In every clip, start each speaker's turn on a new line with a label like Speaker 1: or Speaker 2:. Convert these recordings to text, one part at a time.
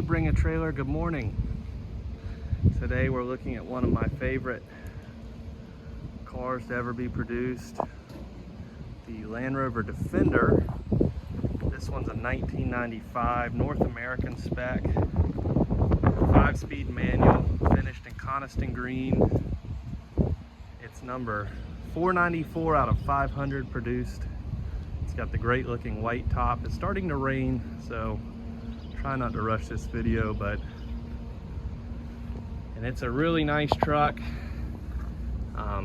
Speaker 1: Bring a Trailer, good morning. Today we're looking at one of my favorite cars to ever be produced, the Land Rover Defender. This one's a 1995 North American spec, 5-speed manual, finished in Coniston green. It's number 494 out of 500 produced. It's got the great looking white top. It's starting to rain, so try not to rush this video, and it's a really nice truck.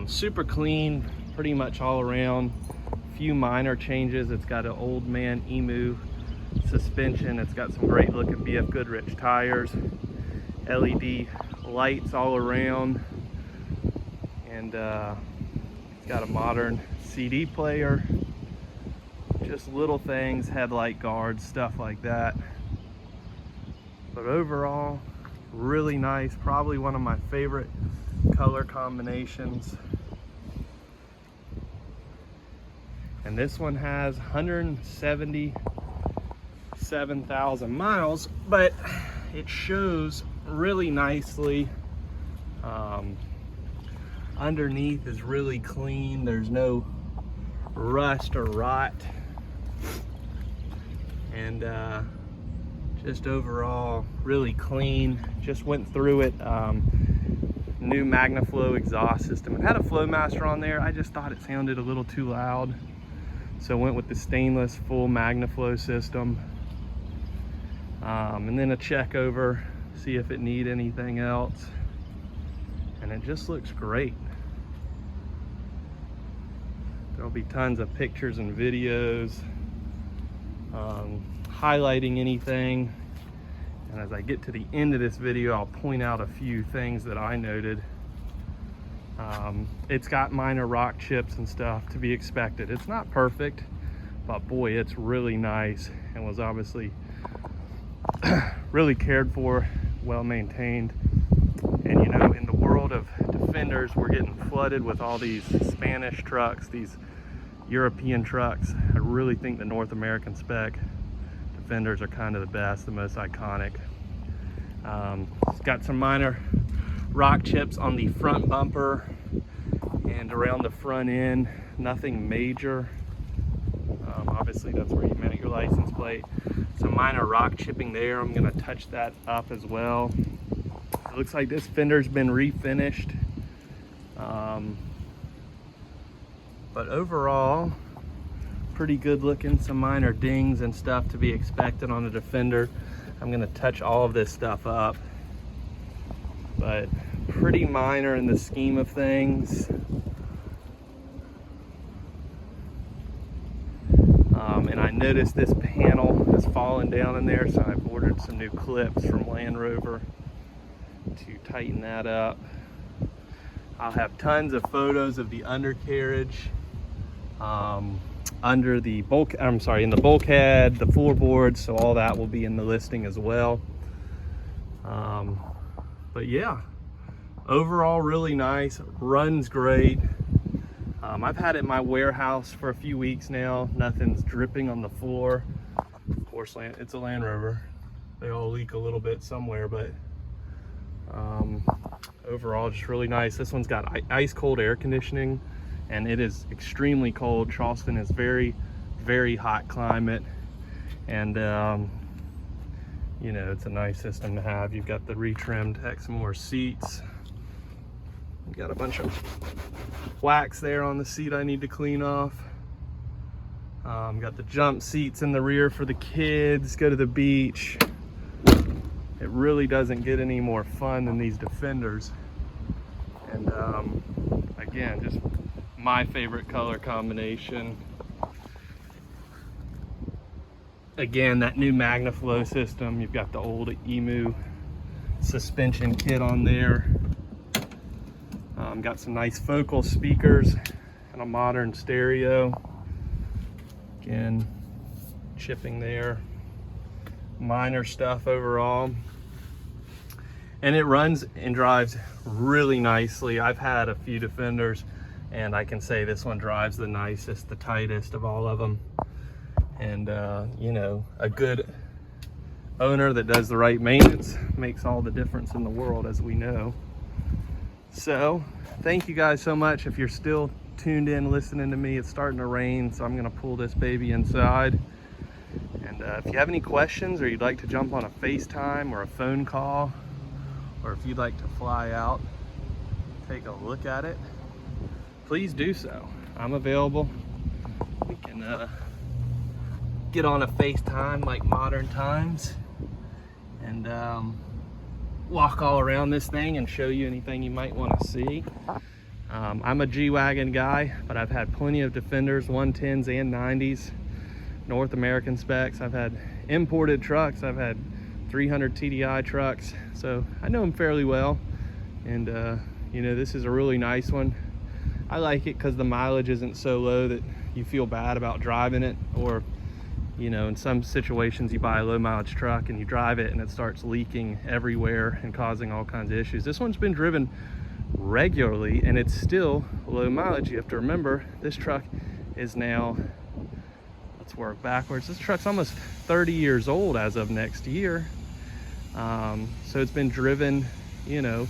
Speaker 1: Super clean, pretty much all around. Few minor changes. It's got an old man emu suspension. It's got some great looking BF Goodrich tires, LED lights all around, and it's got a modern CD player. Just little things, headlight guards, stuff like that. But overall, really nice. Probably one of my favorite color combinations. And this one has 177,000 miles, but it shows really nicely. Underneath is really clean. There's no rust or rot. And just overall really clean. Just went through it. New MagnaFlow exhaust system. It had a Flowmaster on there. I just thought it sounded a little too loud, so went with the stainless full MagnaFlow system. And then a check over, see if it need anything else, and it just looks great. There'll be tons of pictures and videos highlighting anything, and as I get to the end of this video, I'll point out a few things that I noted. It's got minor rock chips and stuff, to be expected. It's not perfect, but boy, it's really nice, and was obviously really cared for, well maintained. And you know, in the world of Defenders, we're getting flooded with all these Spanish trucks, these European trucks. I really think the North American spec Defenders are kind of the best, the most iconic. It's got some minor rock chips on the front bumper and around the front end. Nothing major. Obviously that's where you mount your license plate. Some minor rock chipping there. I'm gonna touch that up as well. It looks like this fender's been refinished. But overall, pretty good looking. Some minor dings and stuff to be expected on a Defender. I'm gonna touch all of this stuff up, but pretty minor in the scheme of things. And I noticed this panel has fallen down in there, so I've ordered some new clips from Land Rover to tighten that up. I'll have tons of photos of the undercarriage, under the bulk, I'm sorry, in the bulkhead, the floorboards, so all that will be in the listing as well. But yeah, overall really nice, runs great. I've had it in my warehouse for a few weeks now. Nothing's dripping on the floor. Of course, it's a Land Rover. They all leak a little bit somewhere, but overall just really nice. This one's got ice cold air conditioning, and it is extremely cold. Charleston is very, very hot climate, and you know, it's a nice system to have. You've got the retrimmed Exmoor seats. You got a bunch of wax there on the seat I need to clean off. Got the jump seats in the rear for the kids, go to the beach. It really doesn't get any more fun than these Defenders. And again, just my favorite color combination. Again, that new MagnaFlow system. You've got the old emu suspension kit on there. Got some nice focal speakers and a modern stereo. Again, chipping there. Minor stuff overall. And it runs and drives really nicely. I've had a few Defenders, and I can say this one drives the nicest, the tightest of all of them. And you know, a good owner that does the right maintenance makes all the difference in the world, as we know. So thank you guys so much. If you're still tuned in listening to me, it's starting to rain, so I'm gonna pull this baby inside. And if you have any questions, or you'd like to jump on a FaceTime or a phone call, or if you'd like to fly out, take a look at it, please do so. I'm available. We can get on a FaceTime like modern times and walk all around this thing and show you anything you might want to see. I'm a G-Wagon guy, but I've had plenty of Defenders, 110s and 90s, North American specs. I've had imported trucks. I've had 300 TDI trucks, so I know them fairly well. And you know, this is a really nice one. I like it because the mileage isn't so low that you feel bad about driving it, or you know, in some situations you buy a low mileage truck and you drive it and it starts leaking everywhere and causing all kinds of issues. This one's been driven regularly and it's still low mileage. You have to remember, this truck is now, let's work backwards, this truck's almost 30 years old as of next year. So it's been driven, you know,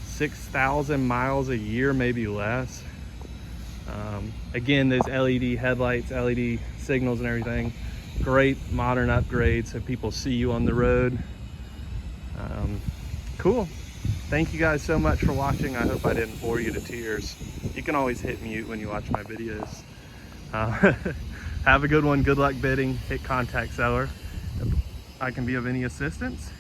Speaker 1: 6,000 miles a year, maybe less. Again, those LED headlights, LED signals and everything, great modern upgrades so people see you on the road. Cool. Thank you guys so much for watching. I hope I didn't bore you to tears. You can always hit mute when you watch my videos. Have a good one. Good luck bidding. Hit contact seller. If I can be of any assistance,